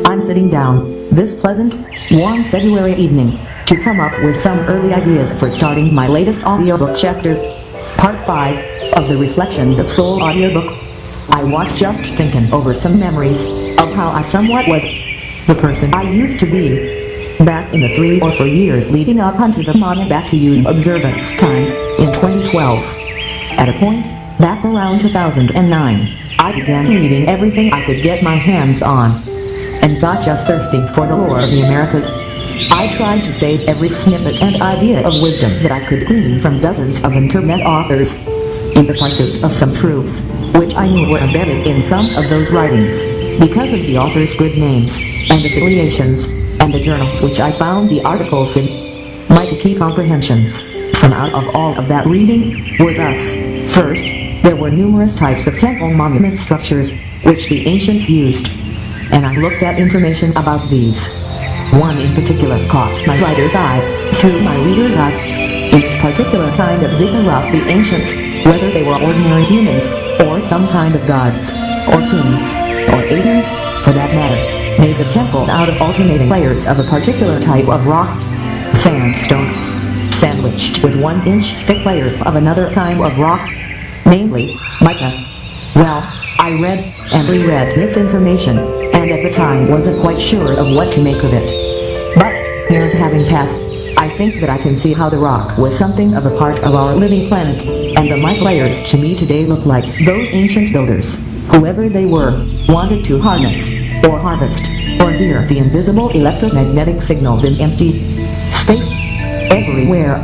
I'm sitting down, this pleasant, warm February evening, to come up with some early ideas for starting my latest audiobook chapter, Part 5, of the Reflections of Soul audiobook. I was just thinking over some memories of how I somewhat was the person I used to be back in the 3 or 4 years leading up unto the Montage observance time in 2012. At a point back around 2009, I began reading everything I could get my hands on, and got just thirsty for the lore of the Americas. I tried to save every snippet and idea of wisdom that I could glean from dozens of internet authors, in the pursuit of some truths, which I knew were embedded in some of those writings, because of the authors' good names, and affiliations, and the journals which I found the articles in. My key comprehensions from out of all of that reading were thus: first, there were numerous types of temple monument structures, which the ancients used, and I looked at information about these. One in particular caught my writer's eye, through my reader's eye. This particular kind of ziggurat the ancients, whether they were ordinary humans, or some kind of gods, or kings, or aliens, for that matter, made the temple out of alternating layers of a particular type of rock, sandstone, sandwiched with 1-inch thick layers of another kind of rock, namely, mica. Well, I read and reread this information, and at the time wasn't quite sure of what to make of it. But, years having passed, I think that I can see how the rock was something of a part of our living planet, and the mica layers to me today look like those ancient builders, whoever they were, wanted to harness, or harvest, or hear the invisible electromagnetic signals in empty space everywhere,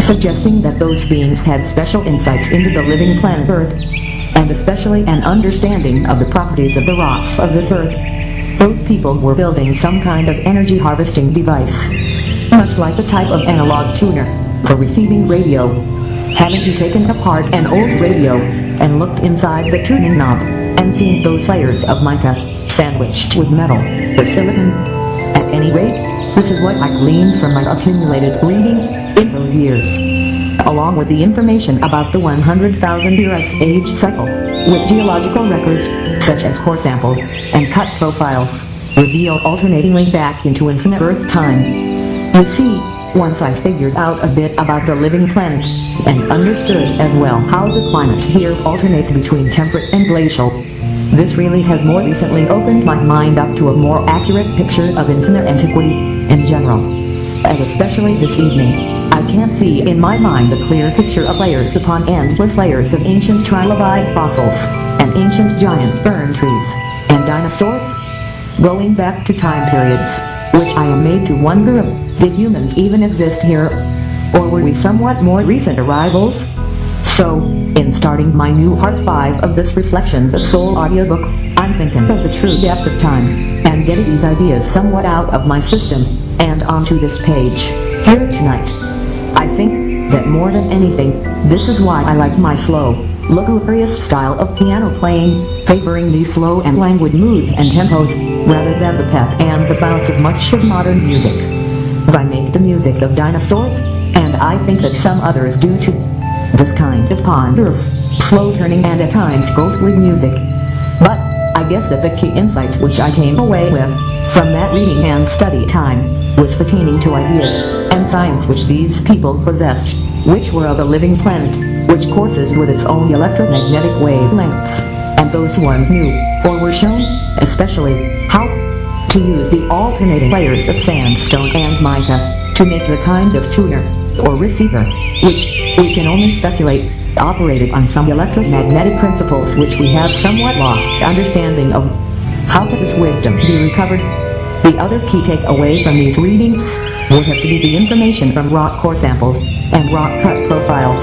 suggesting that those beings had special insight into the living planet Earth, and especially an understanding of the properties of the rocks of this earth. Those people were building some kind of energy harvesting device, much like the type of analog tuner for receiving radio. Haven't you taken apart an old radio and looked inside the tuning knob and seen those layers of mica sandwiched with metal or silicon? At any rate, this is what I gleaned from my accumulated reading in those years, along with the information about the 100,000 year age cycle, with geological records, such as core samples, and cut profiles, revealed alternatingly back into infinite Earth time. You see, once I figured out a bit about the living planet, and understood as well how the climate here alternates between temperate and glacial, this really has more recently opened my mind up to a more accurate picture of infinite antiquity in general. And especially this evening, I can't see in my mind a clear picture of layers upon endless layers of ancient trilobite fossils, and ancient giant fern trees, and dinosaurs, going back to time periods, which I am made to wonder if, did humans even exist here, or were we somewhat more recent arrivals? So, in starting my new Part 5 of this Reflections of Soul audiobook, I'm thinking of the true depth of time, and getting these ideas somewhat out of my system, and onto this page, here tonight. I think that more than anything, this is why I like my slow, lugubrious style of piano playing, favoring these slow and languid moods and tempos, rather than the pep and the bounce of much of modern music. I make the music of dinosaurs, and I think that some others do too. This kind of ponderous, slow-turning and at times ghostly music. But, I guess that the key insight which I came away with, from that reading and study time, was pertaining to ideas and science which these people possessed, which were of a living planet, which courses with its own electromagnetic wavelengths, and those ones knew, or were shown, especially, how to use the alternating layers of sandstone and mica, to make the kind of tuner, or receiver, which, we can only speculate, operated on some electromagnetic principles which we have somewhat lost understanding of. How could this wisdom be recovered? The other key takeaway from these readings would have to be the information from rock core samples and rock cut profiles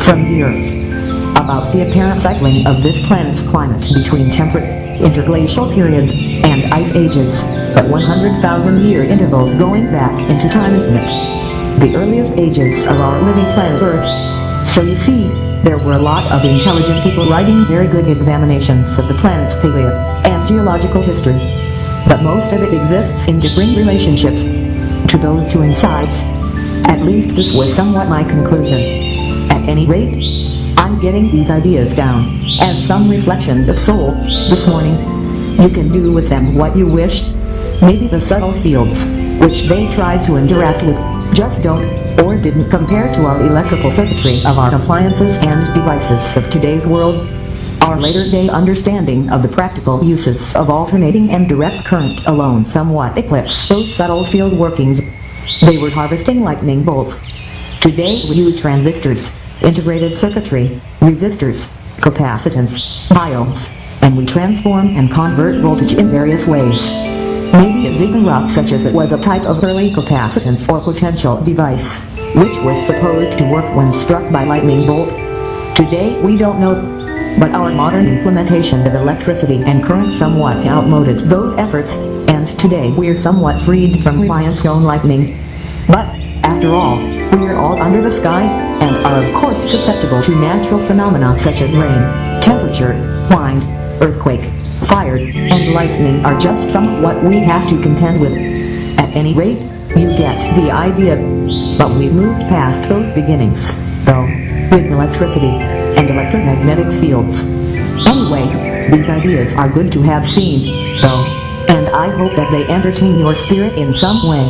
from the Earth about the apparent cycling of this planet's climate between temperate, interglacial periods and ice ages, at 100,000 year intervals going back into time infinite, the earliest ages of our living planet Earth. So you see, there were a lot of intelligent people writing very good examinations of the planet's paleo and geological history, but most of it exists in differing relationships to those two insides. At least this was somewhat my conclusion. At any rate, I'm getting these ideas down as some reflections of soul this morning. You can do with them what you wish. Maybe the subtle fields, which they tried to interact with, just don't, or didn't compare to our electrical circuitry of our appliances and devices of today's world. Our later-day understanding of the practical uses of alternating and direct current alone somewhat eclipsed those subtle field workings. They were harvesting lightning bolts. Today we use transistors, integrated circuitry, resistors, capacitance, diodes, and we transform and convert voltage in various ways. Maybe a ziggurat such as it was a type of early capacitance or potential device, which was supposed to work when struck by lightning bolt. Today we don't know, but our modern implementation of electricity and current somewhat outmoded those efforts, and today we're somewhat freed from reliance on lightning. But, after all, we're all under the sky, and are of course susceptible to natural phenomena such as rain, temperature, wind, earthquake, fire, and lightning are just some of what we have to contend with. At any rate, you get the idea. But we've moved past those beginnings, though, with electricity and electromagnetic fields. Anyway, these ideas are good to have seen, though, and I hope that they entertain your spirit in some way.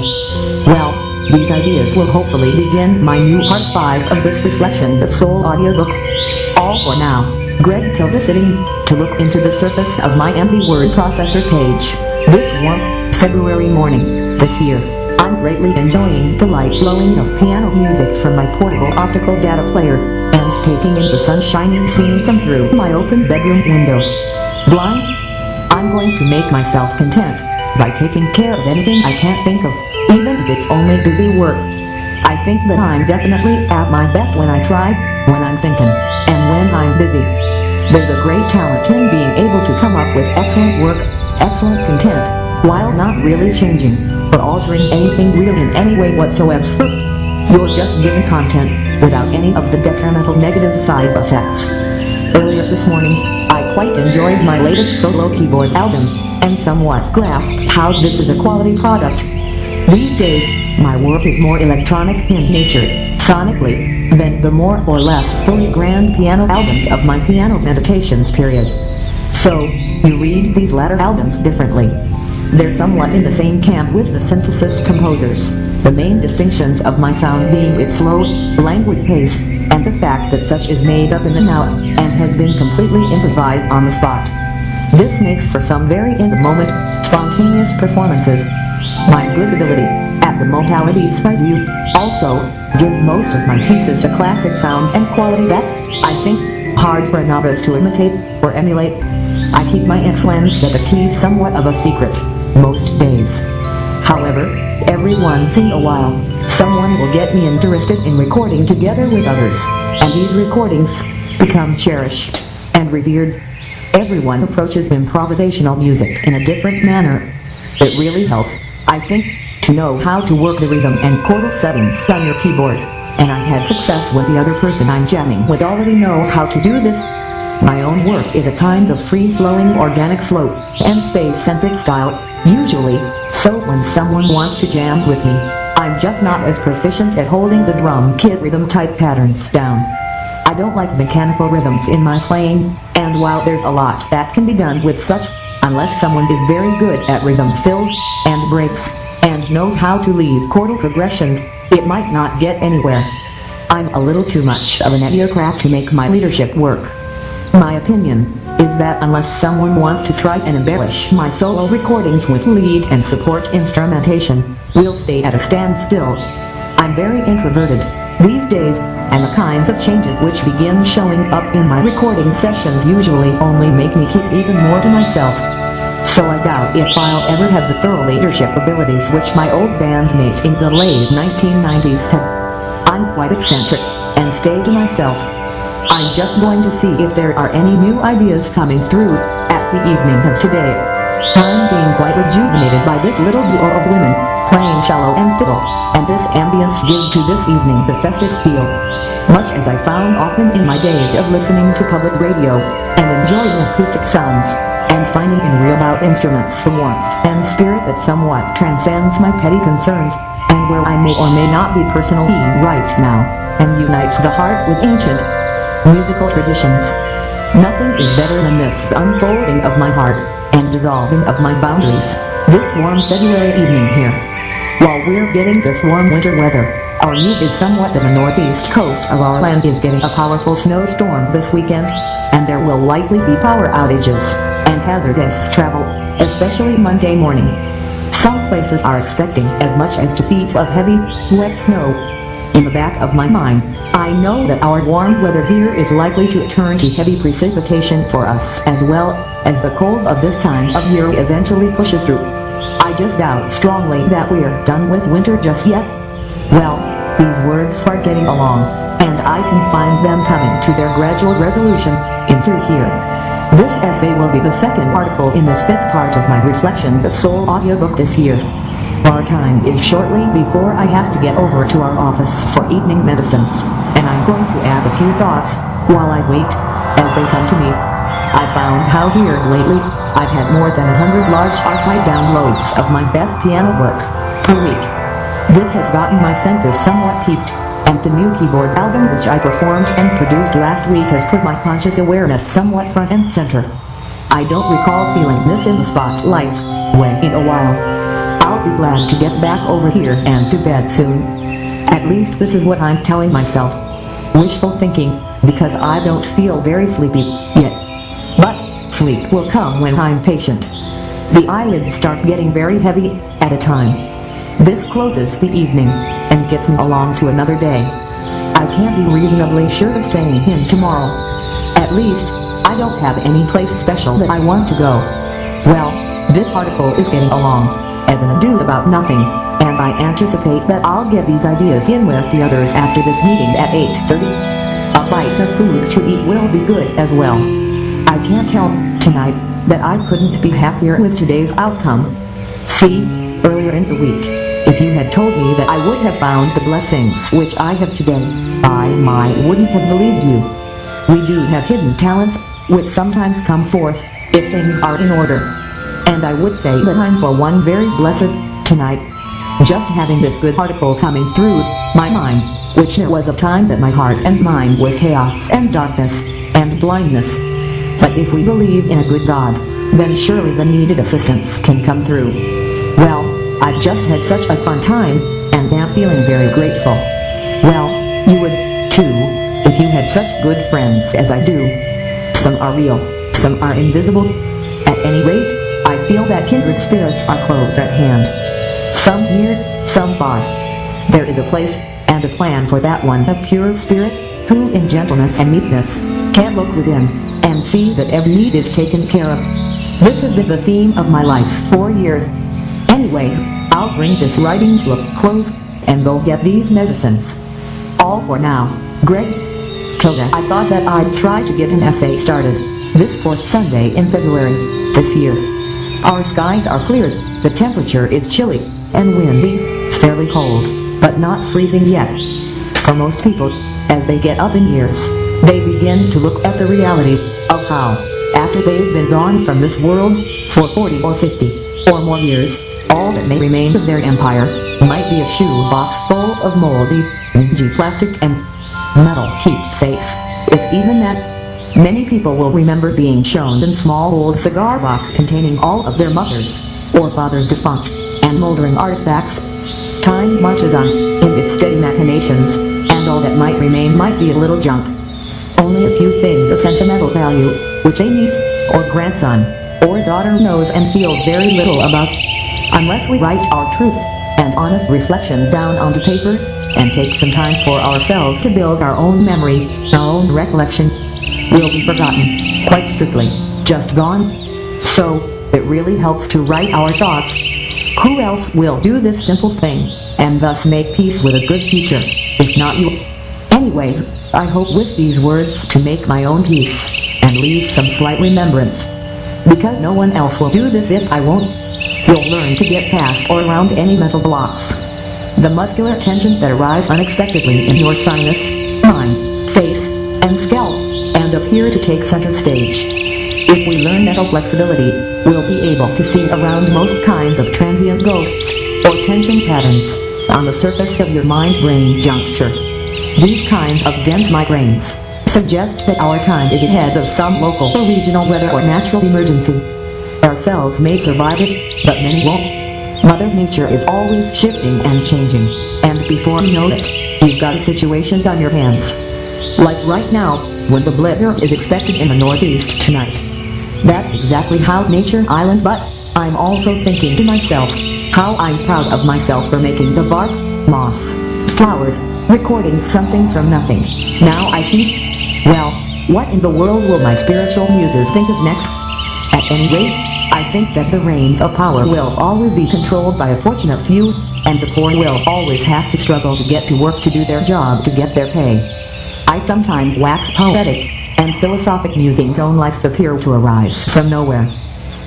Well, these ideas will hopefully begin my new part 5 of this Reflections of Soul audiobook. All for now, Greg Tilda sitting to look into the surface of my empty word processor page. This warm February morning, this year, I'm greatly enjoying the light flowing of piano music from my portable optical data player, and taking in the sun-shining scene from through my open bedroom window. Blind? I'm going to make myself content by taking care of anything I can't think of, even if it's only busy work. I think that I'm definitely at my best when I try, when I'm thinking, and when I'm busy. There's a great talent in being able to come up with excellent work, excellent content, while not really changing, or altering anything real in any way whatsoever. You're just given content, without any of the detrimental negative side effects. Earlier this morning, I quite enjoyed my latest solo keyboard album, and somewhat grasped how this is a quality product. These days, my work is more electronic in nature, sonically, than the more or less fully grand piano albums of my piano meditations period. So, you read these latter albums differently. They're somewhat in the same camp with the synthesis composers, the main distinctions of my sound being its slow, languid pace, and the fact that such is made up in the now, and has been completely improvised on the spot. This makes for some very in-the-moment, spontaneous performances. My good ability at the modalities I use also gives most of my pieces a classic sound and quality that's, I think, hard for a novice to imitate or emulate. I keep my excellence at the key somewhat of a secret, most days. However, every once in a while, someone will get me interested in recording together with others, and these recordings become cherished and revered. Everyone approaches improvisational music in a different manner. It really helps, I think, to know how to work the rhythm and chordal settings on your keyboard, and I've had success when the other person I'm jamming with already knows how to do this. My own work is a kind of free-flowing organic slope and space-centric style, usually, so when someone wants to jam with me, I'm just not as proficient at holding the drum kit rhythm-type patterns down. I don't like mechanical rhythms in my playing, and while there's a lot that can be done with such, unless someone is very good at rhythm fills and breaks, and knows how to lead chordal progressions, it might not get anywhere. I'm a little too much of an idiocrat to make my leadership work. My opinion is that unless someone wants to try and embellish my solo recordings with lead and support instrumentation, we'll stay at a standstill. I'm very introverted these days, and the kinds of changes which begin showing up in my recording sessions usually only make me keep even more to myself. So I doubt if I'll ever have the thorough leadership abilities which my old bandmate in the late 1990s had. I'm quite eccentric, and stay to myself. I'm just going to see if there are any new ideas coming through at the evening of today. I'm being quite rejuvenated by this little duo of women, playing cello and fiddle, and this ambience gives to this evening the festive feel. Much as I found often in my days of listening to public radio, and enjoying acoustic sounds, and finding in real-out instruments the warmth and spirit that somewhat transcends my petty concerns, and where I may or may not be personally right now, and unites the heart with ancient musical traditions. Nothing is better than this unfolding of my heart, and dissolving of my boundaries. this warm February evening here. While we're getting this warm winter weather, our news is somewhat that the northeast coast of our land is getting a powerful snowstorm this weekend, and there will likely be power outages and hazardous travel, especially Monday morning. Some places are expecting as much as 2 feet of heavy, wet snow. In the back of my mind, I know that our warm weather here is likely to turn to heavy precipitation for us as well as the cold of this time of year eventually pushes through. I just doubt strongly that we're done with winter just yet. Well, these words are getting along, and I can find them coming to their gradual resolution in through here. This essay will be the second article in this 5th part of my Reflections of Soul audiobook this year. Our time is shortly before I have to get over to our office for evening medicines, and I'm going to add a few thoughts while I wait as they come to me. I found how here lately I've had more than 100 large archive downloads of my best piano work per week. This has gotten my senses somewhat piqued, and the new keyboard album which I performed and produced last week has put my conscious awareness somewhat front and center. I don't recall feeling this in the spotlight when in a while. I'll be glad to get back over here and to bed soon. At least this is what I'm telling myself. Wishful thinking, because I don't feel very sleepy yet. But sleep will come when I'm patient. The eyelids start getting very heavy at a time. This closes the evening and gets me along to another day. I can't be reasonably sure of staying in tomorrow. At least, I don't have any place special that I want to go. Well, this article is getting along as an ado about nothing, and I anticipate that I'll get these ideas in with the others after this meeting at 8:30. A bite of food to eat will be good as well. I can't help tonight that I couldn't be happier with today's outcome. See, earlier in the week, if you had told me that I would have found the blessings which I have today, I wouldn't have believed you. We do have hidden talents, which sometimes come forth if things are in order. And I would say that I'm for one very blessed tonight. Just having this good article coming through my mind, which there was a time that my heart and mind was chaos and darkness and blindness. But if we believe in a good God, then surely the needed assistance can come through. Well, I've just had such a fun time, and am feeling very grateful. Well, you would, too, if you had such good friends as I do. Some are real, some are invisible. At any rate, I feel that kindred spirits are close at hand. Some near, some far. There is a place and a plan for that one of pure spirit, who in gentleness and meekness can look within and see that every need is taken care of. This has been the theme of my life for years. Anyways, I'll bring this writing to a close and go get these medicines. All for now, Greg. Tilda. I thought that I'd try to get an essay started this 4th Sunday in February this year. Our skies are cleared, the temperature is chilly and windy, fairly cold, but not freezing yet. For most people, as they get up in years, they begin to look at the reality of how, after they've been gone from this world for 40 or 50 or more years, all that may remain of their empire might be a shoebox full of moldy, dingy plastic and metal keepsakes, if even that. Many people will remember being shown a small old cigar box containing all of their mothers or fathers defunct and moldering artifacts. Time marches on in its steady machinations, and all that might remain might be a little junk. Only a few things of sentimental value, which a niece or grandson or daughter knows and feels very little about. Unless we write our truths and honest reflections down onto paper and take some time for ourselves to build our own memory, our own recollection, will be forgotten, quite strictly, just gone. So, it really helps to write our thoughts. Who else will do this simple thing, and thus make peace with a good future, if not you? Anyways, I hope with these words to make my own peace, and leave some slight remembrance. Because no one else will do this if I won't. You'll learn to get past or around any mental blocks. The muscular tensions that arise unexpectedly in your sinus, mind, face, and scalp, and appear to take center stage. If we learn mental flexibility, we'll be able to see around most kinds of transient ghosts, or tension patterns, on the surface of your mind-brain juncture. These kinds of dense migraines suggest that our time is ahead of some local or regional weather or natural emergency. Ourselves may survive it, but many won't. Mother Nature is always shifting and changing, and before you know it, you've got a situation on your hands. Like right now, when the blizzard is expected in the Northeast tonight. That's exactly how Nature Island, but I'm also thinking to myself, how I'm proud of myself for making the bark, moss, flowers, recording something from nothing. Now I think, well, what in the world will my spiritual muses think of next? At any rate, I think that the reins of power will always be controlled by a fortunate few, and the poor will always have to struggle to get to work to do their job to get their pay. I sometimes wax poetic, and philosophic musings own life appear to arise from nowhere.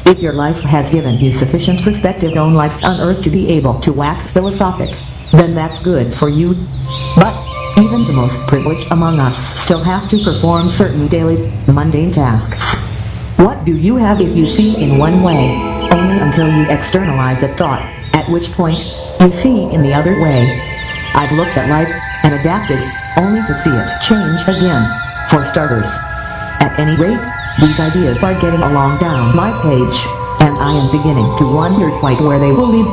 If your life has given you sufficient perspective on life on earth to be able to wax philosophic, then that's good for you. But even the most privileged among us still have to perform certain daily, mundane tasks. What do you have if you see in one way, only until you externalize a thought, at which point, you see in the other way? I've looked at life, and adapted, only to see it change again, for starters. At any rate, these ideas are getting along down my page, and I am beginning to wonder quite where they will lead.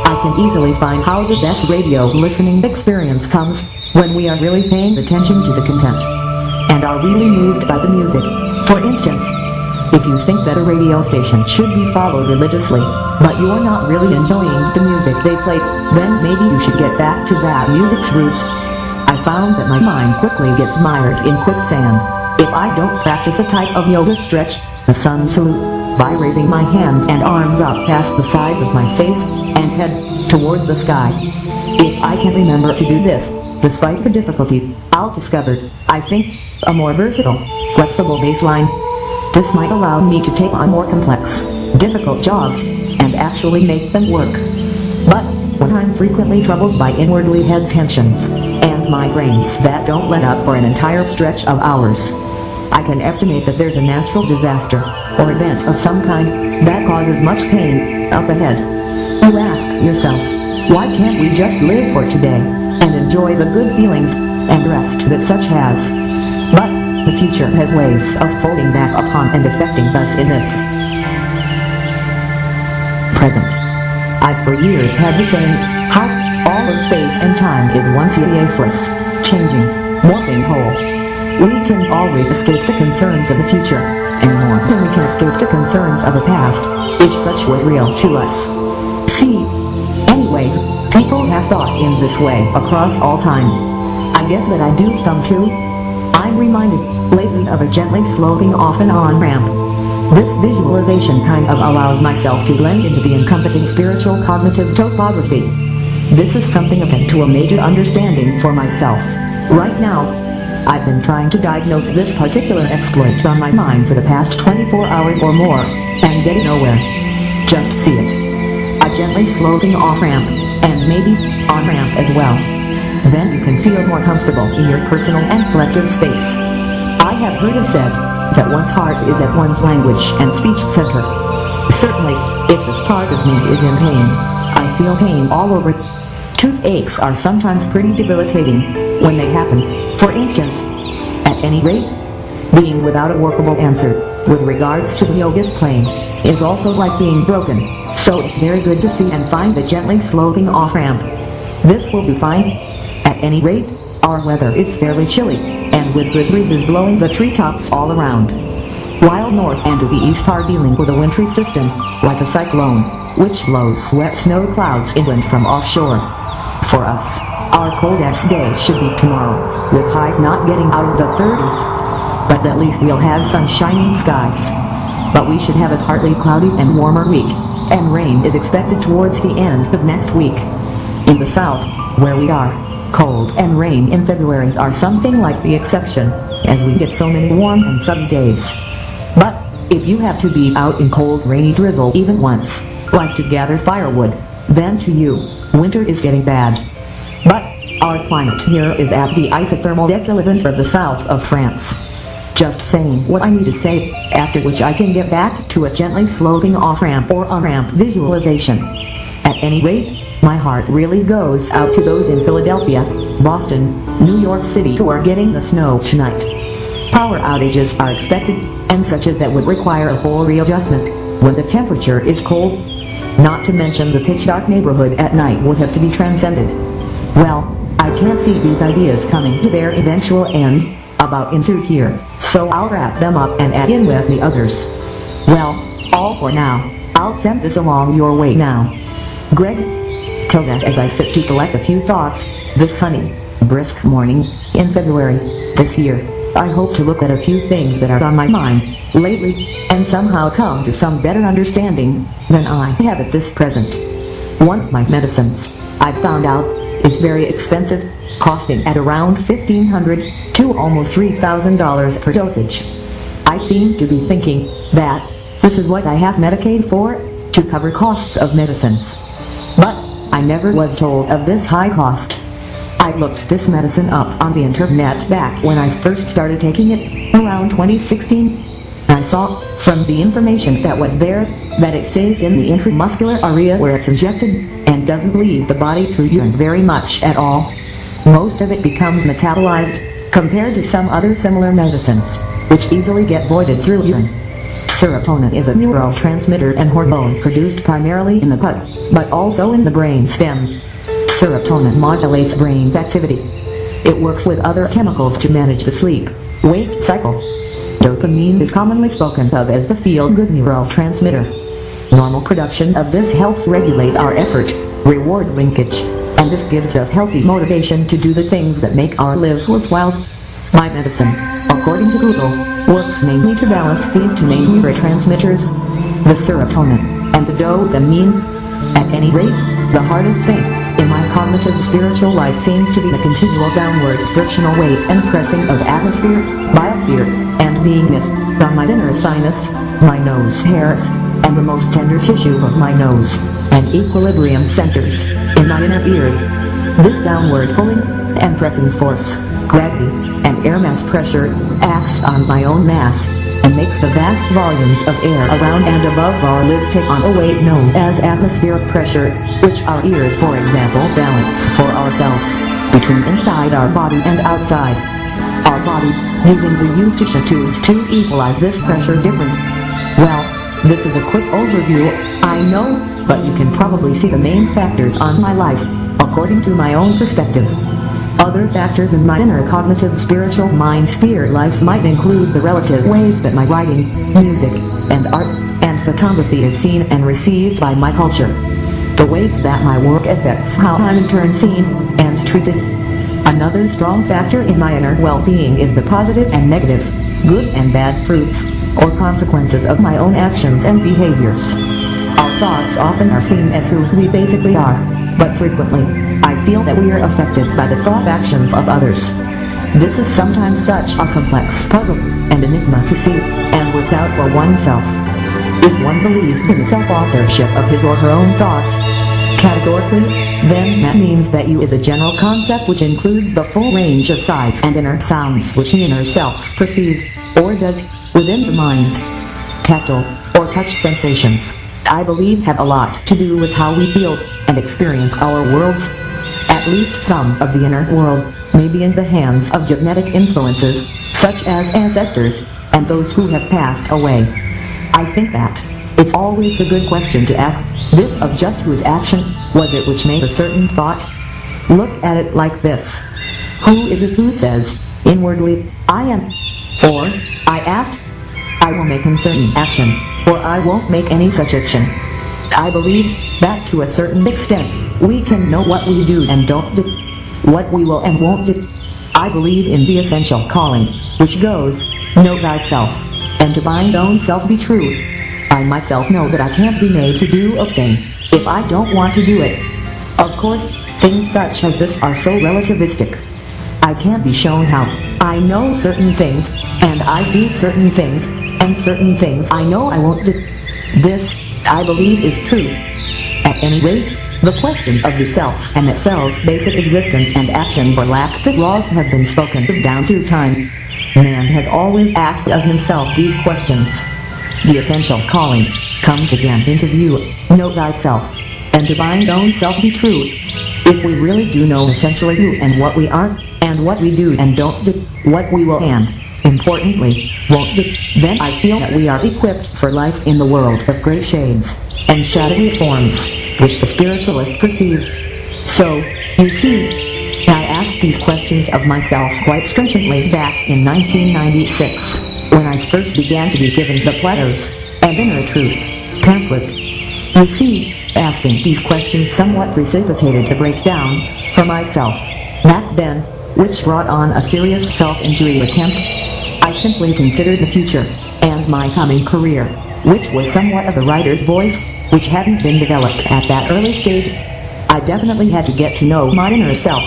I can easily find how the best radio listening experience comes when we are really paying attention to the content, and are really moved by the music. For instance, if you think that a radio station should be followed religiously, but you are not really enjoying the music they play, then maybe you should get back to that music's roots. I found that my mind quickly gets mired in quicksand if I don't practice a type of yoga stretch, the sun salute, by raising my hands and arms up past the sides of my face and head towards the sky. If I can remember to do this, despite the difficulty, I'll discover, I think, a more versatile, flexible baseline. This might allow me to take on more complex, difficult jobs, and actually make them work. But when I'm frequently troubled by inwardly head tensions, and migraines that don't let up for an entire stretch of hours, I can estimate that there's a natural disaster, or event of some kind, that causes much pain, up ahead. You ask yourself, why can't we just live for today, and enjoy the good feelings, and rest that such has? But the future has ways of folding back upon and affecting us in this present. I've for years had the saying, how all of space and time is one ceaseless, changing, morphing whole. We can always escape the concerns of the future, any more than we can escape the concerns of the past, if such was real to us. See, anyways, people have thought in this way across all time. I guess that I do some too. I'm reminded, lately, of a gently sloping off and on ramp. This visualization kind of allows myself to blend into the encompassing spiritual cognitive topography. This is something akin to a major understanding for myself. Right now, I've been trying to diagnose this particular exploit on my mind for the past 24 hours or more, and getting nowhere. Just see it. A gently sloping off-ramp, and maybe on-ramp as well. Then you can feel more comfortable in your personal and collective space. I have heard it said that one's heart is at one's language and speech center. Certainly, if this part of me is in pain, I feel pain all over. Toothaches are sometimes pretty debilitating when they happen. For instance, at any rate, being without a workable answer with regards to the yogic plane is also like being broken, so it's very good to see and find the gently sloping off-ramp. This will be fine. At any rate, our weather is fairly chilly, and with good breezes blowing the treetops all around. While north and to the east are dealing with a wintry system, like a cyclone, which blows wet snow clouds inland from offshore. For us, our coldest day should be tomorrow, with highs not getting out of the 30s. But at least we'll have sun shining skies. But we should have a partly cloudy and warmer week, and rain is expected towards the end of next week. In the south, where we are, cold and rain in February are something like the exception, as we get so many warm and sunny days. But if you have to be out in cold rainy drizzle even once, like to gather firewood, then to you, winter is getting bad. But our climate here is at the isothermal equivalent of the south of France. Just saying what I need to say, after which I can get back to a gently sloping off-ramp or on-ramp visualization. At any rate, my heart really goes out to those in Philadelphia, Boston, New York City who are getting the snow tonight. Power outages are expected, and such as that would require a whole readjustment, when the temperature is cold. Not to mention the pitch-dark neighborhood at night would have to be transcended. Well, I can't see these ideas coming to their eventual end, about into here, so I'll wrap them up and add in with the others. Well, all for now. I'll send this along your way now. Greg. Till then, as I sit to collect a few thoughts, this sunny, brisk morning, in February, this year, I hope to look at a few things that are on my mind, lately, and somehow come to some better understanding, than I have at this present. One of my medicines, I've found out, is very expensive, costing at around $1,500 to almost $3,000 per dosage. I seem to be thinking that this is what I have Medicaid for, to cover costs of medicines. But I never was told of this high cost. I looked this medicine up on the internet back when I first started taking it, around 2016. I saw, from the information that was there, that it stays in the intramuscular area where it's injected, and doesn't leave the body through urine very much at all. Most of it becomes metabolized, compared to some other similar medicines, which easily get voided through urine. Serotonin is a neurotransmitter and hormone produced primarily in the gut, but also in the brain stem. Serotonin modulates brain activity. It works with other chemicals to manage the sleep-wake cycle. Dopamine is commonly spoken of as the feel-good neurotransmitter. Normal production of this helps regulate our effort-reward linkage, and this gives us healthy motivation to do the things that make our lives worthwhile. My medicine, according to Google, works mainly to balance these two main neurotransmitters, the serotonin and the dopamine. At any rate, the hardest thing in my cognitive spiritual life seems to be the continual downward frictional weight and pressing of atmosphere, biosphere, and being missed from my inner sinus, my nose hairs, and the most tender tissue of my nose, and equilibrium centers in my inner ears. This downward pulling and pressing force, gravity, and air mass pressure acts on my own mass, and makes the vast volumes of air around and above our lids take on a weight known as atmospheric pressure, which our ears, for example, balance for ourselves, between inside our body and outside our body, using the used tools to equalize this pressure difference. Well, this is a quick overview, I know, but you can probably see the main factors on my life, according to my own perspective. Other factors in my inner cognitive spiritual mind sphere life might include the relative ways that my writing, music, and art, and photography is seen and received by my culture. The ways that my work affects how I'm in turn seen and treated. Another strong factor in my inner well-being is the positive and negative, good and bad fruits, or consequences of my own actions and behaviors. Our thoughts often are seen as who we basically are, but frequently, I feel that we are affected by the thought actions of others. This is sometimes such a complex puzzle and enigma to see and work out for oneself. If one believes in the self-authorship of his or her own thoughts, categorically, then that means that you is a general concept which includes the full range of sights and inner sounds which the inner self perceives, or does, within the mind. Tactile, or touch sensations, I believe have a lot to do with how we feel and experience our worlds. At least some of the inner world may be in the hands of genetic influences, such as ancestors, and those who have passed away. I think that it's always a good question to ask this of just whose action was it which made a certain thought. Look at it like this. Who is it who says, inwardly, I am, or, I act? I will make a certain action, or I won't make any such action. I believe that to a certain extent, we can know what we do and don't do, what we will and won't do. I believe in the essential calling, which goes, know thyself, and to thine own self be true. I myself know that I can't be made to do a thing, if I don't want to do it. Of course, things such as this are so relativistic. I can't be shown how. I know certain things, and I do certain things, and certain things I know I won't do. This, I believe, is true. At any rate, the questions of the self and itself's basic existence and action for lack thereof have been spoken of down through time. Man has always asked of himself these questions. The essential calling comes again into view, know thyself, and to thine own self be true. If we really do know essentially who and what we are, and what we do and don't do, what we will and importantly, won't it? Then I feel that we are equipped for life in the world of great shades and shadowy forms, which the spiritualist perceives. So, you see, I asked these questions of myself quite stringently back in 1996, when I first began to be given the Plato's and Inner Truth pamphlets. You see, asking these questions somewhat precipitated a breakdown for myself back then, which brought on a serious self-injury attempt. I simply considered the future and my coming career, which was somewhat of the writer's voice, which hadn't been developed at that early stage. I definitely had to get to know my inner self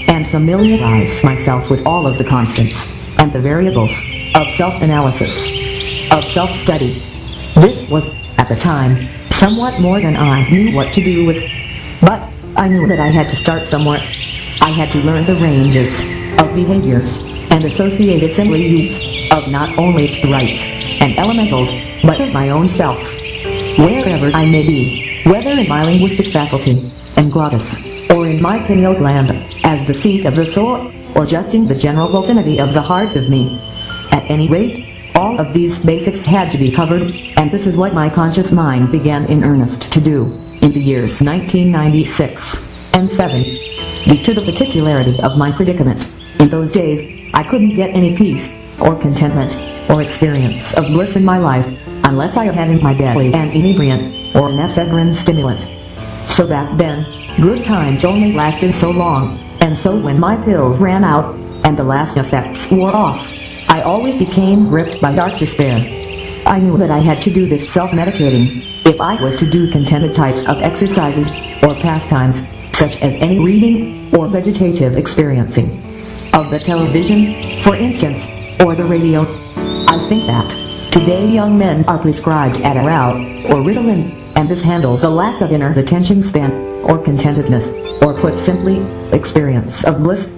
and familiarize myself with all of the constants and the variables of self-analysis, of self-study. This was, at the time, somewhat more than I knew what to do with, but I knew that I had to start somewhere. I had to learn the ranges of behaviors and associated similitudes of not only sprites and elementals, but of my own self. Wherever I may be, whether in my linguistic faculty, and glottis, or in my pineal gland, as the seat of the soul, or just in the general vicinity of the heart of me. At any rate, all of these basics had to be covered, and this is what my conscious mind began in earnest to do, in the years 1996 and 7. Due to the particularity of my predicament, in those days, I couldn't get any peace, or contentment, or experience of bliss in my life, unless I had in my belly an inebriant, or an ephedrine stimulant. So back then, good times only lasted so long, and so when my pills ran out, and the last effects wore off, I always became gripped by dark despair. I knew that I had to do this self-medicating, if I was to do contented types of exercises, or pastimes, such as any reading, or vegetative experiencing of the television, for instance, or the radio. I think that today young men are prescribed Adderall, or Ritalin, and this handles a lack of inner attention span, or contentedness, or put simply, experience of bliss.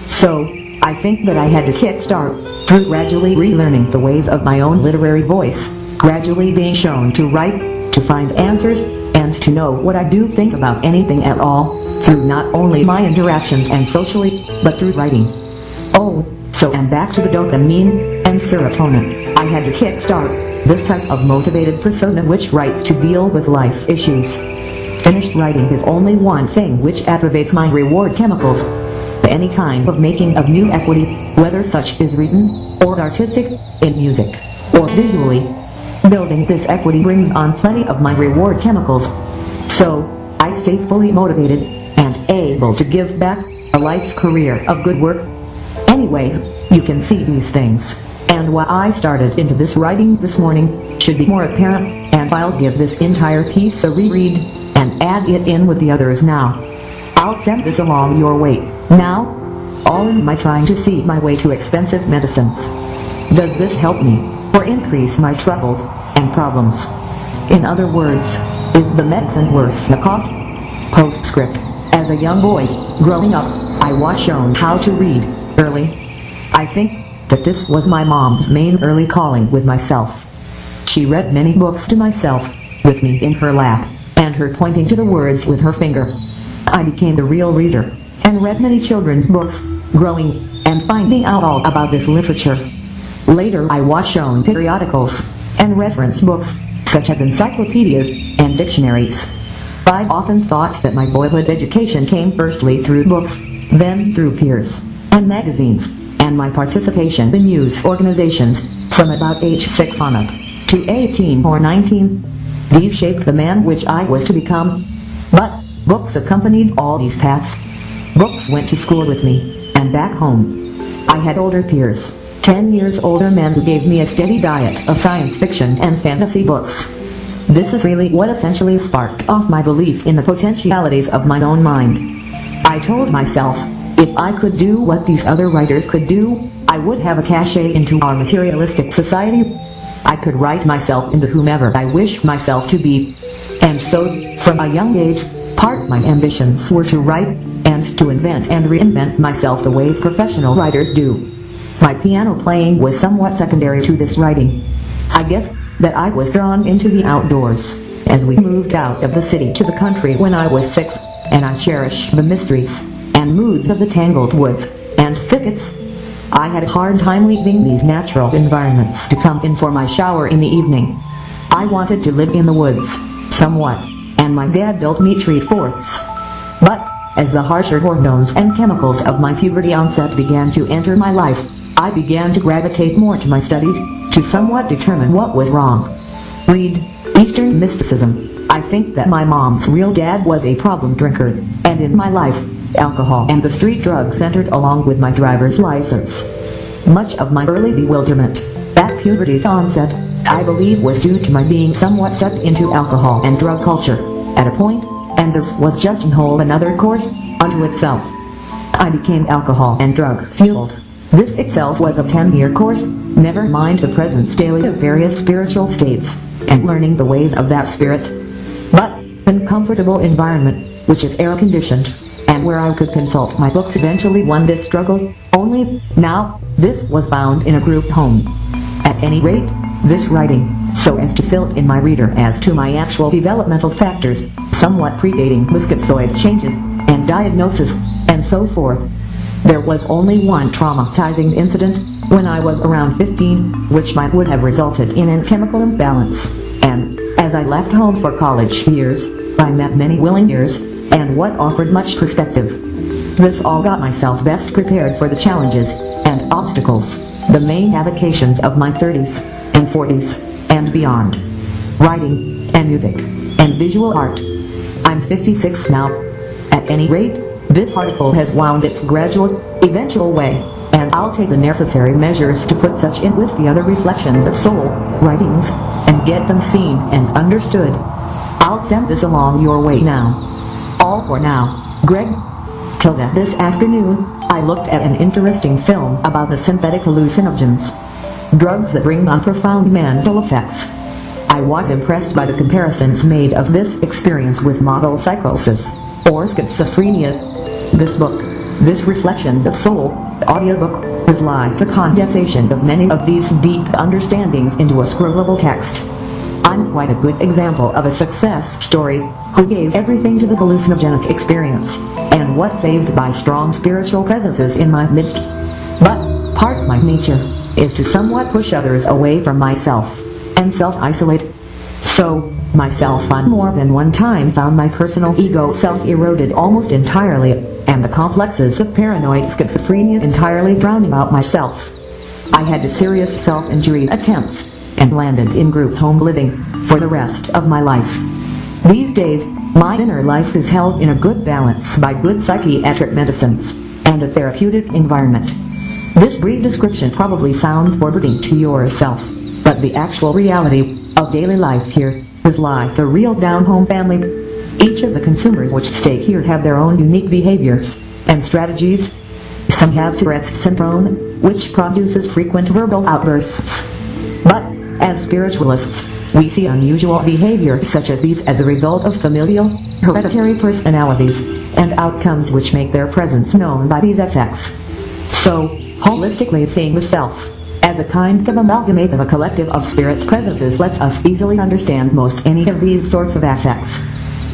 So, I think that I had to kickstart, through gradually relearning the ways of my own literary voice, gradually being shown to write, to find answers, and to know what I do think about anything at all, through not only my interactions and socially, but through writing. Oh, so and back to the dopamine and serotonin. I had to kickstart this type of motivated persona which writes to deal with life issues. Finished writing is only one thing which activates my reward chemicals. Any kind of making of new equity, whether such is written, or artistic, in music, or visually. Building this equity brings on plenty of my reward chemicals. So, I stay fully motivated, and able to give back a life's career of good work. Anyways, you can see these things, and why I started into this writing this morning, should be more apparent, and I'll give this entire piece a reread, and add it in with the others now. I'll send this along your way, now, all in my trying to see my way to expensive medicines. Does this help me, or increase my troubles, and problems? In other words, is the medicine worth the cost? Postscript. As a young boy, growing up, I was shown how to read, early. I think that this was my mom's main early calling with myself. She read many books to myself, with me in her lap, and her pointing to the words with her finger. I became the real reader, and read many children's books, growing, and finding out all about this literature. Later I was shown periodicals, and reference books, such as encyclopedias, and dictionaries. I often thought that my boyhood education came firstly through books, then through peers, and magazines, and my participation in youth organizations, from about age 6 on up, to 18 or 19. These shaped the man which I was to become. But books accompanied all these paths. Books went to school with me, and back home. I had older peers, 10 years older men who gave me a steady diet of science fiction and fantasy books. This is really what essentially sparked off my belief in the potentialities of my own mind. I told myself, if I could do what these other writers could do, I would have a cachet into our materialistic society. I could write myself into whomever I wish myself to be. And so, from a young age, part of my ambitions were to write, and to invent and reinvent myself the ways professional writers do. My piano playing was somewhat secondary to this writing. I guess that I was drawn into the outdoors, as we moved out of the city to the country when I was 6, and I cherish the mysteries and moods of the tangled woods and thickets. I had a hard time leaving these natural environments to come in for my shower in the evening. I wanted to live in the woods, somewhat, and my dad built me tree forts. But, as the harsher hormones and chemicals of my puberty onset began to enter my life, I began to gravitate more to my studies, to somewhat determine what was wrong. Read Eastern Mysticism. I think that my mom's real dad was a problem drinker, and in my life, alcohol and the street drugs entered along with my driver's license. Much of my early bewilderment, at puberty's onset, I believe was due to my being somewhat sucked into alcohol and drug culture, at a point, and this was just a whole another course, unto itself. I became alcohol and drug fueled. This itself was a 10-year course, never mind the present daily of various spiritual states, and learning the ways of that spirit. But, an comfortable environment, which is air-conditioned, and where I could consult my books eventually won this struggle, only, now, this was found in a group home. At any rate, this writing, so as to fill in my reader as to my actual developmental factors, somewhat predating the schizoid changes, and diagnosis, and so forth. There was only one traumatizing incident, when I was around 15, which might would have resulted in a chemical imbalance, and, as I left home for college years, I met many willing ears, and was offered much perspective. This all got myself best prepared for the challenges, and obstacles, the main avocations of my 30s, and 40s, and beyond. Writing, and music, and visual art. I'm 56 now. At any rate, this article has wound its gradual, eventual way, and I'll take the necessary measures to put such in with the other reflections of soul writings, and get them seen and understood. I'll send this along your way now. All for now, Greg. Till that this afternoon, I looked at an interesting film about the synthetic hallucinogens, drugs that bring on profound mental effects. I was impressed by the comparisons made of this experience with model psychosis, or schizophrenia. This book, this Reflections of Soul, audiobook, is like the condensation of many of these deep understandings into a scrollable text. I'm quite a good example of a success story, who gave everything to the hallucinogenic experience, and was saved by strong spiritual presences in my midst. But, part of my nature, is to somewhat push others away from myself, and self-isolate. So, myself on more than one time found my personal ego self-eroded almost entirely, and the complexes of paranoid schizophrenia entirely drowning out myself. I had serious self-injury attempts, and landed in group home living, for the rest of my life. These days, my inner life is held in a good balance by good psychiatric medicines, and a therapeutic environment. This brief description probably sounds foreboding to yourself, but the actual reality of daily life here is like the real down-home family. Each of the consumers which stay here have their own unique behaviors and strategies. Some have Tourette's syndrome, which produces frequent verbal outbursts. But, as spiritualists, we see unusual behavior such as these as a result of familial, hereditary personalities, and outcomes which make their presence known by these effects. So, holistically seeing the self as a kind of amalgamate of a collective of spirit presences lets us easily understand most any of these sorts of affects.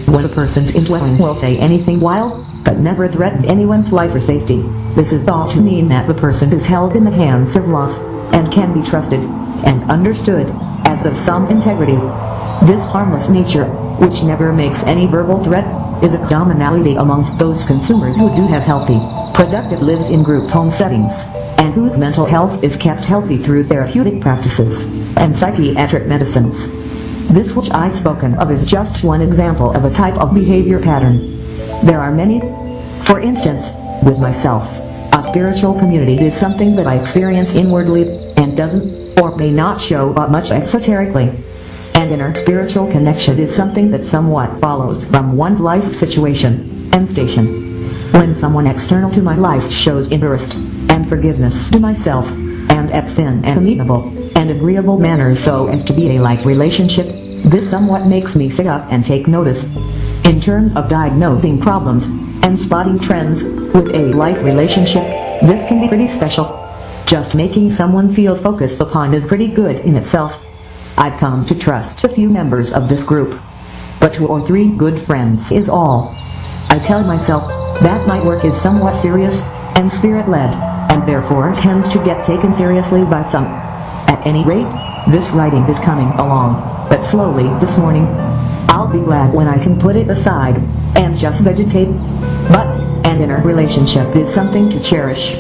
When a person's indwelling will say anything wild, but never threaten anyone's life or safety, this is thought to mean that the person is held in the hands of love, and can be trusted, and understood, as of some integrity. This harmless nature, which never makes any verbal threat, is a commonality amongst those consumers who do have healthy, productive lives in group home settings, and whose mental health is kept healthy through therapeutic practices and psychiatric medicines. This which I've spoken of is just one example of a type of behavior pattern. There are many. For instance, with myself, a spiritual community is something that I experience inwardly, and doesn't, or may not show up much exoterically. An inner spiritual connection is something that somewhat follows from one's life situation and station. When someone external to my life shows interest and forgiveness to myself, and acts in an amenable and agreeable manner so as to be a like relationship, this somewhat makes me sit up and take notice. In terms of diagnosing problems and spotting trends with a like relationship, this can be pretty special. Just making someone feel focused upon is pretty good in itself. I've come to trust a few members of this group, but 2 or 3 good friends is all. I tell myself that my work is somewhat serious and spirit-led, and therefore tends to get taken seriously by some. At any rate, this writing is coming along, but slowly this morning. I'll be glad when I can put it aside, and just vegetate. But an inner relationship is something to cherish.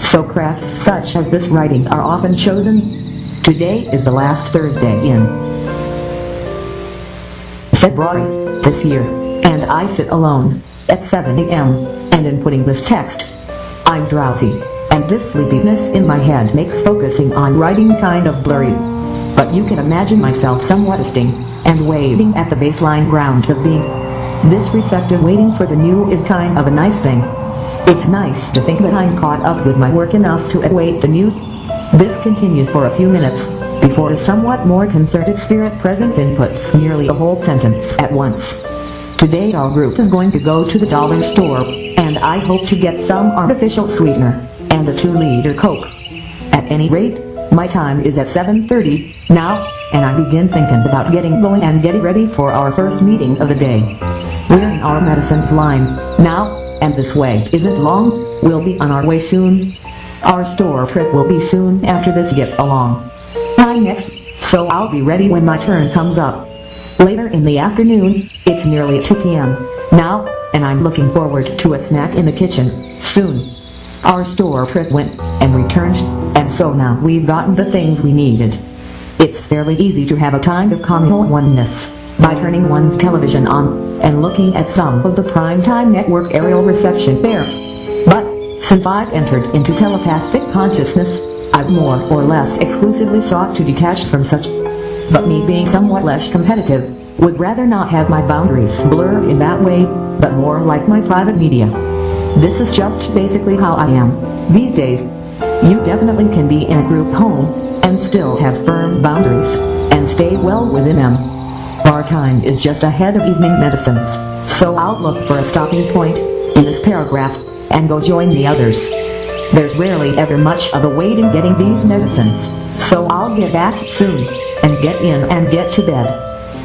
So crafts such as this writing are often chosen. Today is the last Thursday in February this year, and I sit alone at 7 a.m., and in putting this text, I'm drowsy, and this sleepiness in my head makes focusing on writing kind of blurry. But you can imagine myself somewhat resting and waiting at the baseline ground of being. This receptive waiting for the new is kind of a nice thing. It's nice to think that I'm caught up with my work enough to await the new. This continues for a few minutes, before a somewhat more concerted spirit presence inputs nearly the whole sentence at once. Today our group is going to go to the dollar store, and I hope to get some artificial sweetener, and a 2-liter Coke. At any rate, my time is at 7:30 now, and I begin thinking about getting going and getting ready for our first meeting of the day. We're in our medicines line now, and this way isn't long. We'll be on our way soon. Our store trip will be soon after this gets along. Time next, so I'll be ready when my turn comes up. Later in the afternoon, it's nearly 2 p.m. now, and I'm looking forward to a snack in the kitchen soon. Our store trip went and returned, and so now we've gotten the things we needed. It's fairly easy to have a kind of communal oneness by turning one's television on and looking at some of the primetime network aerial reception there. But since I've entered into telepathic consciousness, I've more or less exclusively sought to detach from such. But me being somewhat less competitive, would rather not have my boundaries blurred in that way, but more like my private media. This is just basically how I am these days. You definitely can be in a group home, and still have firm boundaries, and stay well within them. Our time is just ahead of evening medicines, so I'll look for a stopping point in this paragraph, and go join the others. There's rarely ever much of a wait in getting these medicines, so I'll get back soon, and get in and get to bed.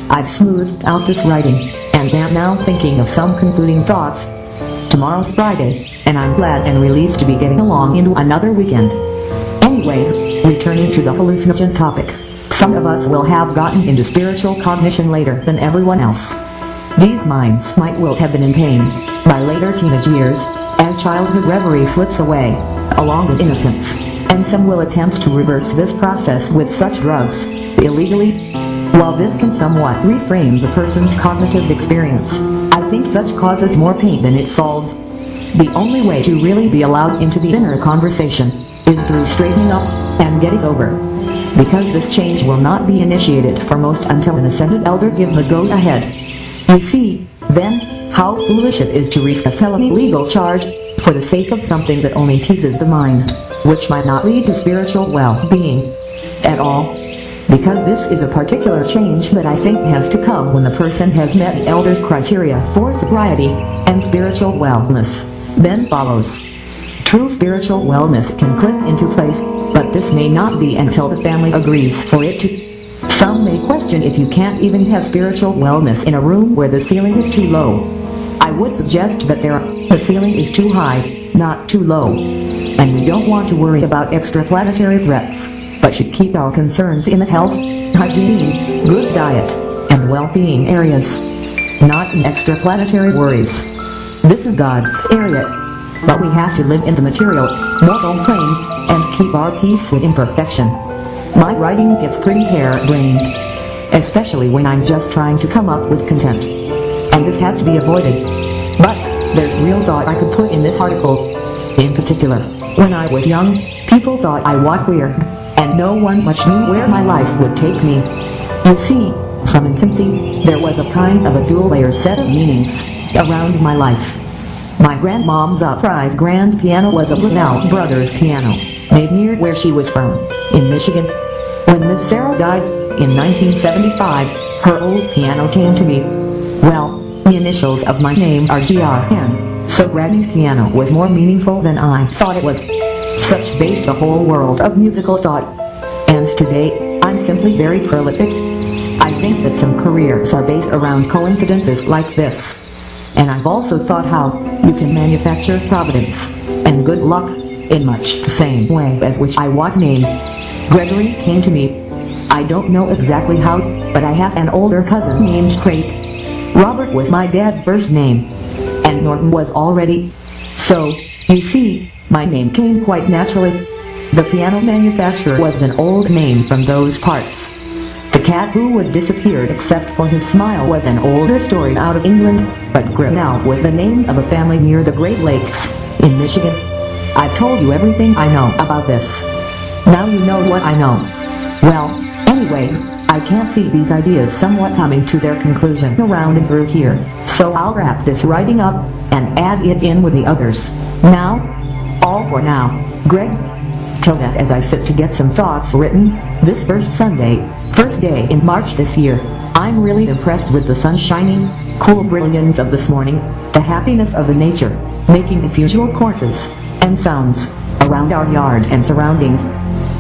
I've smoothed out this writing, and am now thinking of some concluding thoughts. Tomorrow's Friday, and I'm glad and relieved to be getting along into another weekend. Anyways, returning to the hallucinogen topic, some of us will have gotten into spiritual cognition later than everyone else. These minds might well have been in pain by later teenage years, as childhood reverie slips away, along with innocence, and some will attempt to reverse this process with such drugs, illegally. While this can somewhat reframe the person's cognitive experience, I think such causes more pain than it solves. The only way to really be allowed into the inner conversation is through straightening up and getting sober. Because this change will not be initiated for most until an ascended elder gives the go-ahead. You see, then, how foolish it is to risk a felony legal charge for the sake of something that only teases the mind, which might not lead to spiritual well-being at all. Because this is a particular change that I think has to come when the person has met the elder's criteria for sobriety and spiritual wellness. Then follows. True spiritual wellness can click into place, but this may not be until the family agrees for it to. Some may question if you can't even have spiritual wellness in a room where the ceiling is too low. I would suggest that the ceiling is too high, not too low. And we don't want to worry about extraplanetary threats, but should keep our concerns in the health, hygiene, good diet, and well-being areas, not in extraplanetary worries. This is God's area, but we have to live in the material, mortal plane, and keep our peace with imperfection. My writing gets pretty hair-brained, especially when I'm just trying to come up with content. And this has to be avoided. But there's real thought I could put in this article. In particular, when I was young, people thought I was weird, and no one much knew where my life would take me. You see, from infancy, there was a kind of a dual-layer set of meanings around my life. My grandmom's upright grand piano was a Linnell Brothers piano, made near where she was from, in Michigan. When Miss Sarah died, in 1975, her old piano came to me. Well, the initials of my name are GRN, so Granny's piano was more meaningful than I thought it was. Such based a whole world of musical thought. And today, I'm simply very prolific. I think that some careers are based around coincidences like this. And I've also thought how you can manufacture providence and good luck in much the same way as which I was named. Gregory came to me. I don't know exactly how, but I have an older cousin named Craig. Robert was my dad's first name, and Norton was already. So, you see, my name came quite naturally. The piano manufacturer was an old name from those parts. The cat who would disappear except for his smile was an older story out of England, but Grinnell was the name of a family near the Great Lakes, in Michigan. I've told you everything I know about this. Now you know what I know. Well, anyways, I can't see these ideas somewhat coming to their conclusion around and through here, so I'll wrap this writing up, and add it in with the others. Now, all for now, Greg. Till then, as I sit to get some thoughts written, this first day in March this year, I'm really impressed with the sun-shining, cool brilliance of this morning, the happiness of the nature, making its usual courses, and sounds, around our yard and surroundings.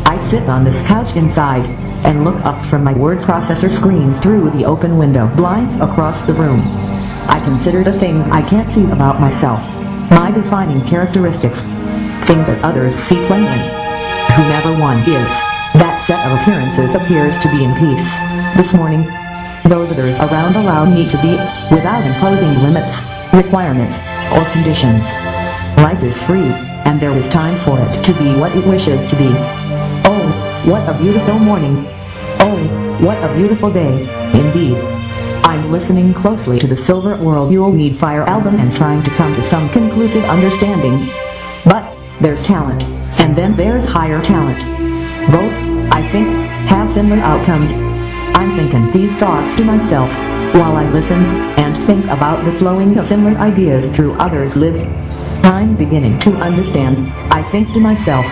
I sit on this couch inside, and look up from my word processor screen through the open window blinds across the room. I consider the things I can't see about myself, my defining characteristics, things that others see plainly. Whomever one is, that set of appearances appears to be in peace. This morning, those others around allow me to be, without imposing limits, requirements, or conditions. Life is free, and there is time for it to be what it wishes to be. Oh, what a beautiful morning. Oh, what a beautiful day, indeed. I'm listening closely to the Silver World You'll Need Fire album and trying to come to some conclusive understanding. But, there's talent, and then there's higher talent. Both, I think, have similar outcomes. I'm thinking these thoughts to myself, while I listen, and think about the flowing of similar ideas through others' lives. I'm beginning to understand, I think to myself,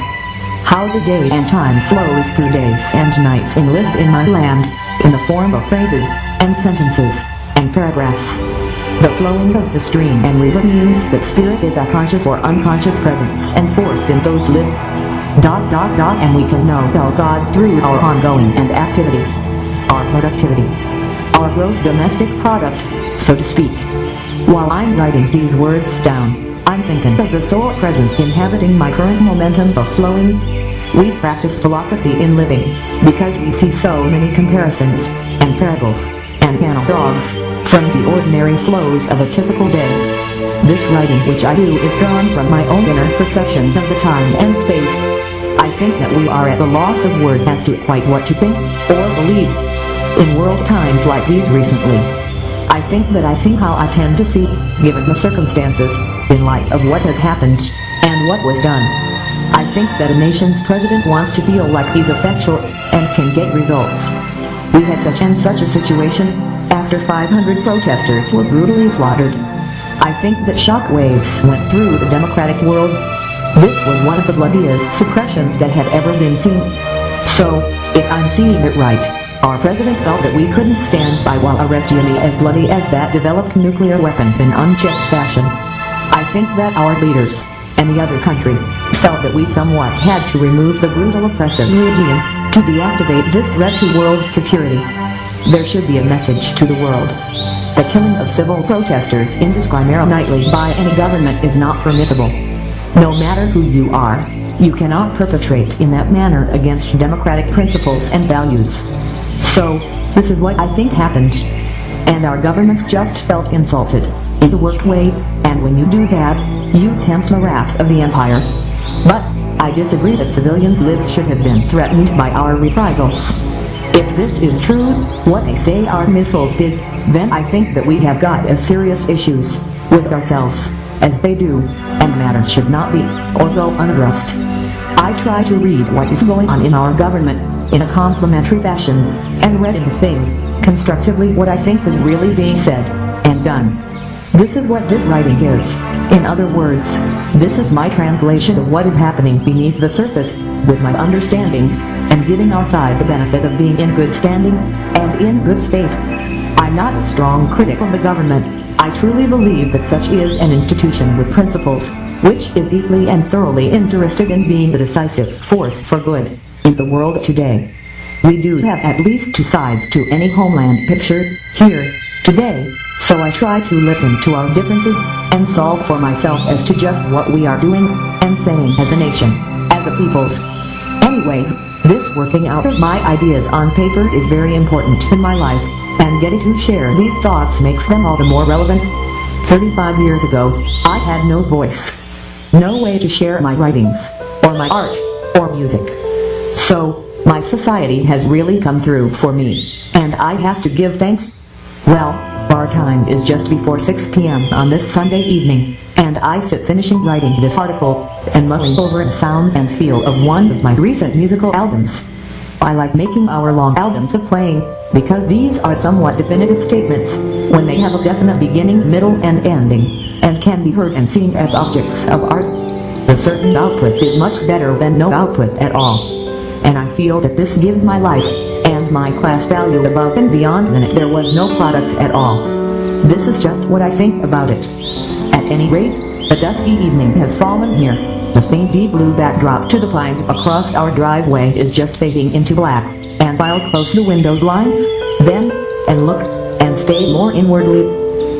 how the day and time flows through days and nights and lives in my land, in the form of phrases, and sentences, and paragraphs. The flowing of the stream and river means that spirit is a conscious or unconscious presence and force in those lives. ... And we can know God through our ongoing and activity, our productivity, our gross domestic product, so to speak. While I'm writing these words down, I'm thinking of the soul presence inhabiting my current momentum of flowing. We practice philosophy in living, because we see so many comparisons, and parables, and analogs, from the ordinary flows of a typical day. This writing which I do is drawn from my own inner perceptions of the time and space. I think that we are at the loss of words as to quite what to think, or believe. In world times like these recently, I think that I see how I tend to see, given the circumstances, in light of what has happened, and what was done. I think that a nation's president wants to feel like he's effectual, and can get results. We had such and such a situation, after 500 protesters were brutally slaughtered. I think that shock waves went through the democratic world. This was one of the bloodiest suppressions that had ever been seen. So, if I'm seeing it right, our president felt that we couldn't stand by while a regime as bloody as that developed nuclear weapons in unchecked fashion. I think that our leaders, and the other country, felt that we somewhat had to remove the brutal oppressive regime, to deactivate this threat to world security. There should be a message to the world. The killing of civil protesters indiscriminately by any government is not permissible. No matter who you are, you cannot perpetrate in that manner against democratic principles and values. So, this is what I think happened. And our governments just felt insulted, in the worst way, and when you do that, you tempt the wrath of the empire. But, I disagree that civilians' lives should have been threatened by our reprisals. If this is true, what they say our missiles did, then I think that we have got as serious issues with ourselves as they do, and matters should not be, or go unaddressed. I try to read what is going on in our government, in a complimentary fashion, and read into things, constructively what I think is really being said, and done. This is what this writing is. In other words, this is my translation of what is happening beneath the surface, with my understanding, and giving our side the benefit of being in good standing, and in good faith. I'm not a strong critic of the government. I truly believe that such is an institution with principles, which is deeply and thoroughly interested in being the decisive force for good in the world today. We do have at least two sides to any homeland picture, here, today, so I try to listen to our differences, and solve for myself as to just what we are doing and saying as a nation, as a peoples. Anyways, this working out of my ideas on paper is very important in my life, and getting to share these thoughts makes them all the more relevant. 35 years ago, I had no voice. No way to share my writings, or my art, or music. So, my society has really come through for me, and I have to give thanks. Well, our time is just before 6 p.m. on this Sunday evening, and I sit finishing writing this article, and mulling over the sounds and feel of one of my recent musical albums. I like making hour-long albums of playing, because these are somewhat definitive statements, when they have a definite beginning, middle, and ending, and can be heard and seen as objects of art. The certain output is much better than no output at all. And I feel that this gives my life, and my class value above and beyond than if there was no product at all. This is just what I think about it. At any rate, a dusky evening has fallen here. The faint deep blue backdrop to the pines across our driveway is just fading into black, and I'll close the window blinds, then, and look, and stay more inwardly.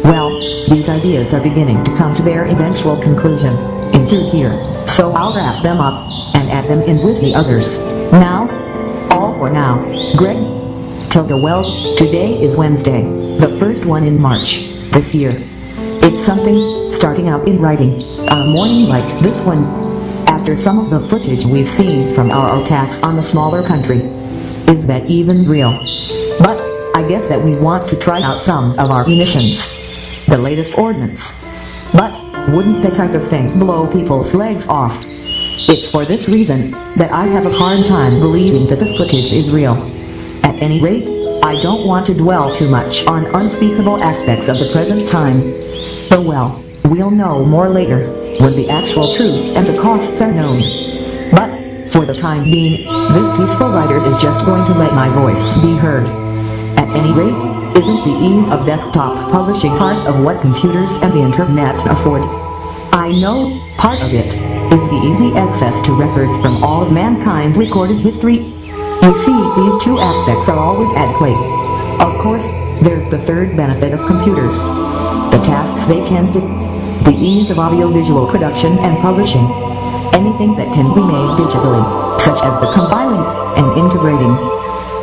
Well, these ideas are beginning to come to their eventual conclusion, in through here, so I'll wrap them up, and add them in with the others. Now, all for now, Greg. Tilda. Well, today is Wednesday, the first one in March, this year. It's something, starting out in writing, on a morning like this one, after some of the footage we've seen from our attacks on the smaller country. Is that even real? But, I guess that we want to try out some of our munitions. The latest ordnance. But, wouldn't that type of thing blow people's legs off? It's for this reason that I have a hard time believing that the footage is real. At any rate, I don't want to dwell too much on unspeakable aspects of the present time. But well, we'll know more later, when the actual truth and the costs are known. But, for the time being, this peaceful writer is just going to let my voice be heard. At any rate, isn't the ease of desktop publishing part of what computers and the internet afford? I know part of it is the easy access to records from all of mankind's recorded history. You see, these two aspects are always at play. Of course, there's the third benefit of computers. The tasks they can do. The ease of audiovisual production and publishing. Anything that can be made digitally, such as the compiling and integrating.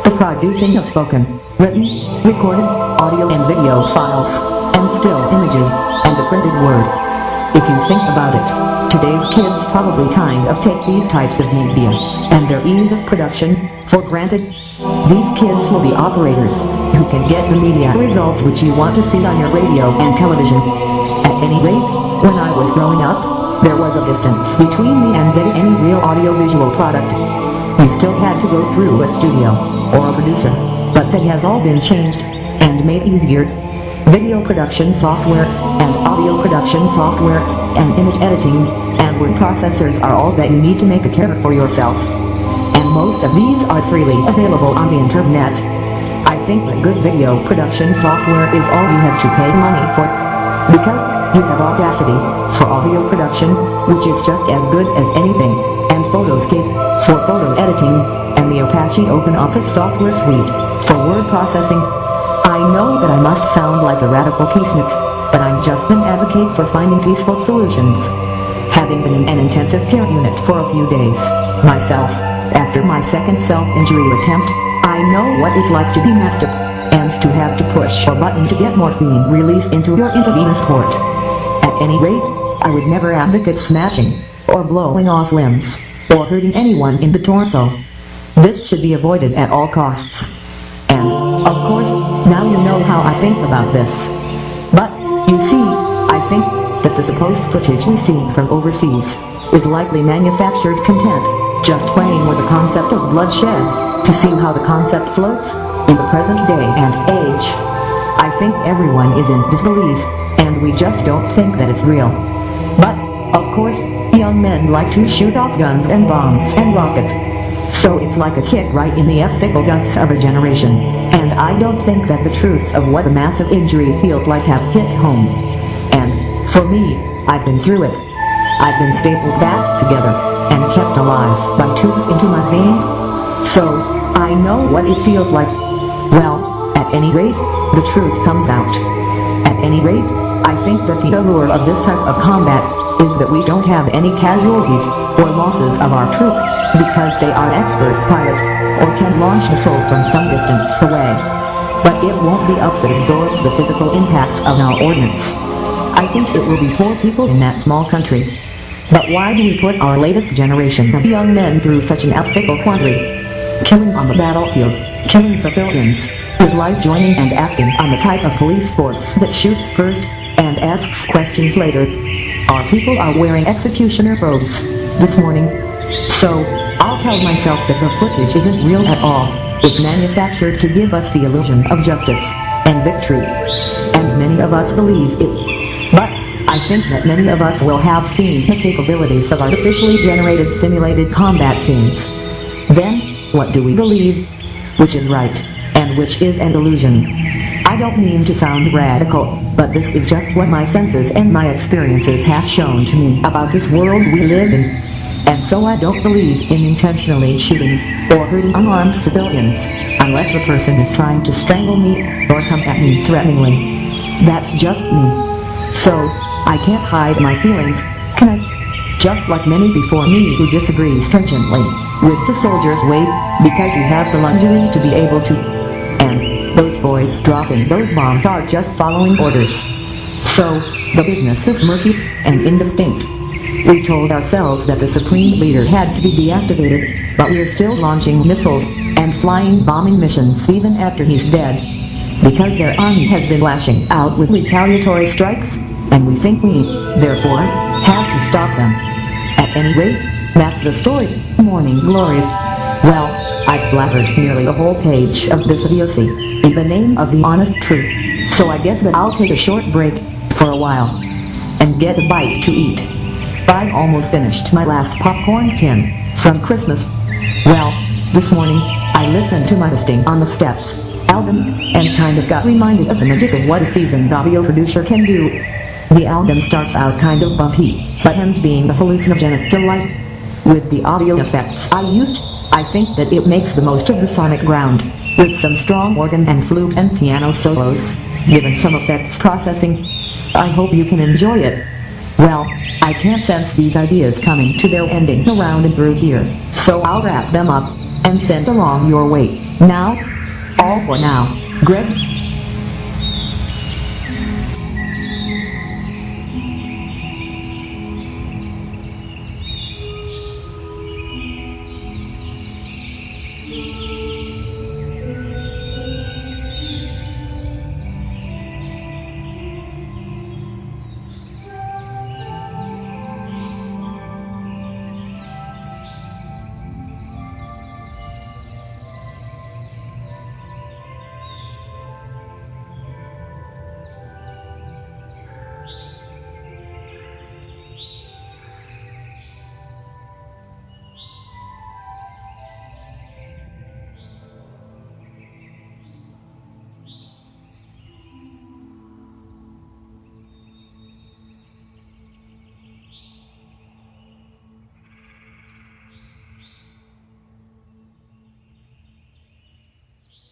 The producing of spoken, written, recorded, audio and video files, and still images, and the printed word. If you think about it, today's kids probably kind of take these types of media, and their ease of production, for granted. These kids will be operators, who can get the media results which you want to see on your radio and television. At any rate, when I was growing up, there was a distance between me and getting any real audiovisual product. You still had to go through a studio, or a producer, but that has all been changed, and made easier. Video production software, and audio production software, and image editing, and word processors are all that you need to make a career for yourself. And most of these are freely available on the internet. I think that good video production software is all you have to pay money for. Because you have Audacity for audio production, which is just as good as anything, and Photoscape for photo editing, and the Apache OpenOffice software suite for word processing. I know that I must sound like a radical peacenik, but I'm just an advocate for finding peaceful solutions. Having been in an intensive care unit for a few days, myself, after my second self-injury attempt, I know what it's like to be messed up, and to have to push a button to get morphine released into your intravenous port. At any rate, I would never advocate smashing, or blowing off limbs, or hurting anyone in the torso. This should be avoided at all costs. And, of course, now you know how I think about this. But, you see, I think that the supposed footage we see from overseas is likely manufactured content, just playing with the concept of bloodshed, to see how the concept floats in the present day and age. I think everyone is in disbelief, and we just don't think that it's real. But, of course, young men like to shoot off guns and bombs and rockets. So it's like a kick right in the ethical guts of a generation, and I don't think that the truths of what a massive injury feels like have hit home. And, for me, I've been through it. I've been stapled back together, and kept alive by tubes into my veins. So, I know what it feels like. Well, at any rate, the truth comes out. At any rate, I think that the allure of this type of combat is that we don't have any casualties or losses of our troops because they are expert pilots or can launch missiles from some distance away. But it won't be us that absorbs the physical impacts of our ordnance. I think it will be poor people in that small country. But why do we put our latest generation of young men through such an ethical quandary? Killing on the battlefield, killing civilians, is like joining and acting on the type of police force that shoots first and asks questions later. Our people are wearing executioner robes this morning. So, I'll tell myself that the footage isn't real at all. It's manufactured to give us the illusion of justice and victory. And many of us believe it. But I think that many of us will have seen the capabilities of artificially generated simulated combat scenes. Then, what do we believe? Which is right, and which is an illusion? I don't mean to sound radical, but this is just what my senses and my experiences have shown to me about this world we live in. And so I don't believe in intentionally shooting or hurting unarmed civilians, unless the person is trying to strangle me or come at me threateningly. That's just me. So, I can't hide my feelings, can I? Just like many before me who disagree stringently with the soldier's weight, because we have the luxury to be able to. And those boys dropping those bombs are just following orders. So, the business is murky and indistinct. We told ourselves that the supreme leader had to be deactivated, but we're still launching missiles and flying bombing missions even after he's dead. Because their army has been lashing out with retaliatory strikes, and we think we, therefore, have to stop them. At any rate, that's the story. Morning Glory. Well, I've blabbered nearly a whole page of this VOC in the name of the honest truth, so I guess that I'll take a short break for a while and get a bite to eat. I almost finished my last popcorn tin from Christmas. Well, this morning, I listened to my Listing on the Steps album and kind of got reminded of the magic of what a seasoned audio producer can do. The album starts out kind of bumpy, but ends being a hallucinogenic delight. With the audio effects I used, I think that it makes the most of the sonic ground, with some strong organ and flute and piano solos, given some effects processing. I hope you can enjoy it. Well, I can't sense these ideas coming to their ending around and through here, so I'll wrap them up and send along your way. Now, all for now. Greg?